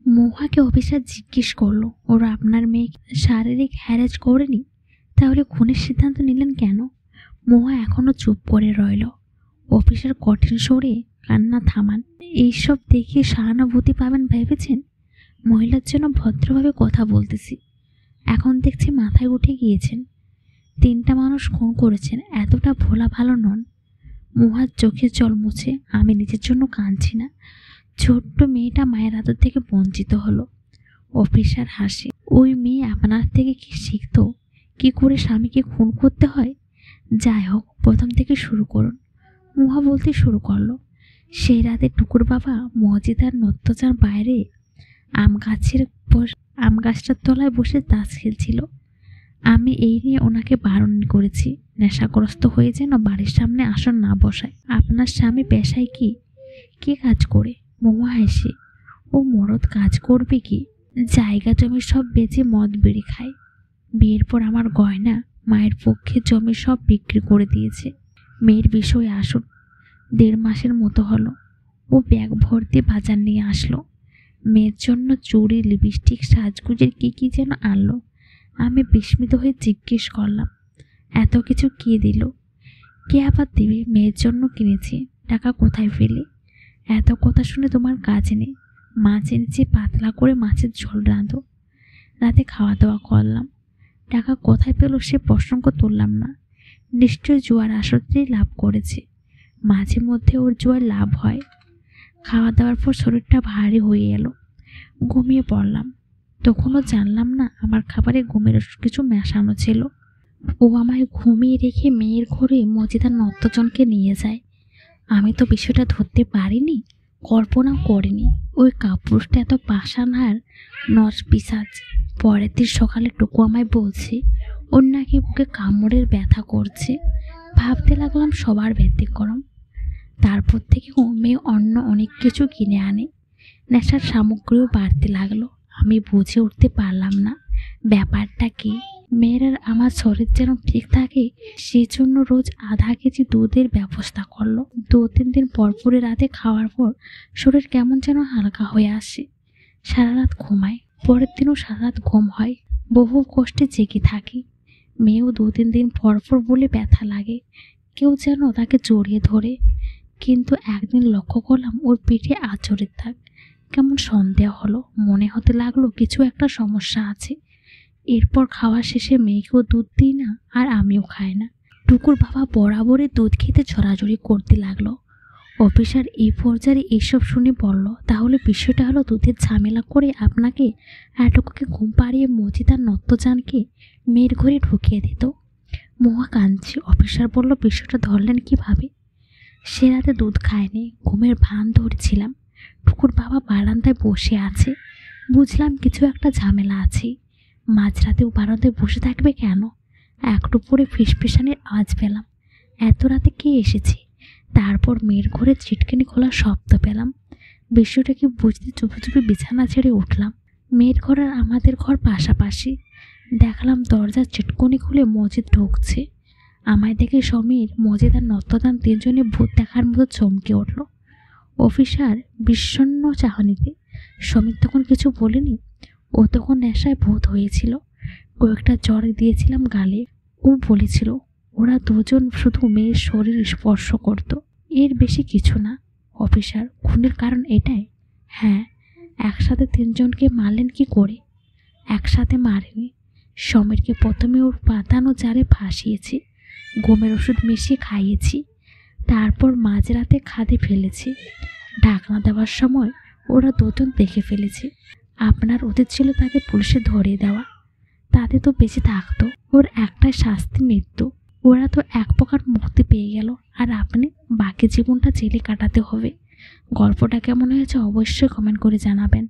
মহুয়াকে officer জিজ্ঞেস করলো, ওরা আপনার মেয়ে শারীরিক হ্যারাস করেনি, তাহলে খুনের সিদ্ধান্ত নিলেন কেন? মহুয়া এখনো চুপ করে রইল। অফিসার কঠিন স্বরে কান্না থামান। এইসব দেখে সহানুভূতি পাবেন ভেবেছেন? মহিলার জন্য ভদ্রভাবে কথা বলতেছি, এখন দেখছি মাথায় উঠে গিয়েছেন। 3টা মানুষ খুন করেছেন, এতটা ভোলা ভালো নন। মহুয়ার চোখের জল মুছে, আমি নিজের জন্য কাঁদছি না, ছোট্ট মেয়েটা মায়ের আদর থেকে বঞ্চিত হলো। অফিসার হাসে। ওই মেয়ে আপনার থেকে কি শিখতো, কি করে স্বামীকে খুন করতে হয়? যাই হোক, প্রথম থেকে শুরু করুন। মহুয়া বলতে শুরু করলো। সেই রাতে টুকুর বাবা মজিদার নত্যচার বাইরে আম গাছটার তলায় বসে তাস খেলছিল। আমি এই নিয়ে ওনাকে বারণ করেছি, নেশাগ্রস্ত হয়ে যেন বাড়ির সামনে আসন না বসায়। আপনার স্বামী পেশায় কি, কে কাজ করে? মহুয়া হেসে, ও মরদ কাজ করবে কি, জায়গা জমি সব বেচে মদ বিড়ি খায়। বিয়ের পর আমার গয়না মায়ের পক্ষে জমি সব বিক্রি করে দিয়েছে। মেয়ের বিষয়ে আসুন। 1.5 মাসের মতো হলো ও ব্যাগ ভর্তি বাজার নিয়ে আসলো। মেয়ের জন্য চুড়ি, লিপস্টিক, সাজগুজের কি যেন আনলো। আমি বিস্মিত হয়ে জিজ্ঞেস করলাম, এত কিছু কে দিল? কে আবার দেবে? মেয়ের জন্য কিনেছি, টাকা কোথায় ফেলে? এত কথা শুনে তোমার কাজ নেই। মাছ এনেছি, পাতলা করে মাছের ঝোল রাঁধো। রাতে খাওয়া দাওয়া করলাম। টাকা কোথায় পেল সে প্রসঙ্গ তুললাম না। নিশ্চয় জুয়ার আসরেই লাভ করেছে। মাঝে মধ্যে ওর জুয়ার লাভ হয়। খাওয়া দাওয়ার পর শরীরটা ভারী হয়ে এলো, ঘুমিয়ে পড়লাম। তখনও জানলাম না আমার খাবারে ঘুমের ওষুধ কিছু মেশানো ছিল। ও আমায় ঘুমিয়ে রেখে মেয়ের ঘরে মজিদার নর্তজনকে নিয়ে যায়। আমি তো বিষয়টা ধরতে পারিনি, কল্পনাও করিনি ওই কাপুরুষটা এত পাষাণ আর নর পিশাচ। পরের দিন সকালে টুকু আমায় বলছে ওর নাকি বুকে কামড়ের ব্যথা করছে। ভাবতে লাগলাম সবার ব্যতিক্রম। তারপর থেকে ও মেয়ে অন্য অনেক কিছু কিনে আনে। নেশার সামগ্রীও বাড়তে লাগলো। আমি বুঝে উঠতে পারলাম না ব্যাপারটা কি। মেয়ের আমার শরীর যেন ঠিক থাকে সেই জন্য রোজ আধা কেজি দুধের ব্যবস্থা করলো। 2-3 দিন পরপরে রাতে খাওয়ার পর শরীর কেমন যেন হালকা হয়ে আসে। সারা রাত ঘুমায়, পরের দিনও সারা রাত ঘুম হয়। বহু কষ্টে জেগে থাকি। মেয়েও 2-3 দিন পরপর বলে ব্যথা লাগে, কেউ যেন তাকে জড়িয়ে ধরে। কিন্তু একদিন লক্ষ্য করলাম ওর পিঠে আঁচড়ের দাগ। কেমন সন্দেহ হলো, মনে হতে লাগলো কিছু একটা সমস্যা আছে। এরপর খাওয়া শেষে মেয়েকেও দুধ দিই না, আর আমিও খাই না। টুকুর বাবা বরাবরই দুধ খেতে ছড়াছড়ি করতে লাগলো। অফিসার এই পর্যায়ে এইসব শুনে বলল, তাহলে বিষয়টা হলো দুধের ঝামেলা করে আপনাকে আর টুকুকে ঘুম পাড়িয়ে মজিদার নত্যজানকে মেয়ের ঘরে ঢুকিয়ে দিত। মহুয়া কাঁদছে। অফিসার বলল, বিষয়টা ধরলেন কিভাবে? সে রাতে দুধ খায়নি, ঘুমের ভান ধরেছিলাম। টুকুর বাবা বারান্দায় বসে আছে, বুঝলাম কিছু একটা ঝামেলা আছে। মাঝরাতেও বারান্দায় বসে থাকবে কেন? একটু পরে ফিসফিসানির আওয়াজ পেলাম। এত রাতে কে এসেছে? তারপর মেয়ের ঘরে চিটকিনি খোলার শব্দ পেলাম। বিষয়টাকে বুঝতে চুপি চুপি বিছানা ছেড়ে উঠলাম। মেয়ের ঘর আর আমাদের ঘর পাশাপাশি। দেখলাম দরজার চিটকুনি খুলে মজিদ ঢুকছে। আমায় দেখে সমীর, মজিদ আর নত্যদান 3 জনে ভূত দেখার মতো চমকে উঠল। অফিসার বিষণ্ণ চাহনিতে। সমীর তখন কিছু বলেনি, ও তখন নেশায় ভূত হয়েছিল। কয়েকটা জ্বর দিয়েছিলাম গালে। ও বলেছিল ওরা 2 জন শুধু মেয়ের শরীর স্পর্শ করত, এর বেশি কিছু না। অফিসার, খুনের কারণ এটাই? হ্যাঁ। একসাথে 3 জনকে মারলেন কি করে? একসাথে মারিনি। সমীরকে প্রথমে ওর পাতানো জালে ফাঁসিয়েছি, ঘুমের ওষুধ মিশিয়ে খাইয়েছি, তারপর মাঝরাতে খাদে ফেলেছি। ঢাকনা দেওয়ার সময় ওরা 2 জন দেখে ফেলেছে। আপনার উচিত ছিল তাকে পুলিশে ধরিয়ে দেওয়া, তাতে তো বেঁচে থাকতো। ওর একটাই শাস্তি, মৃত্যু। ওরা তো এক প্রকার মুক্তি পেয়ে গেল, আর আপনি বাকি জীবনটা জেলে কাটাতে হবে। গল্পটা কেমন হয়েছে অবশ্যই কমেন্ট করে জানাবেন।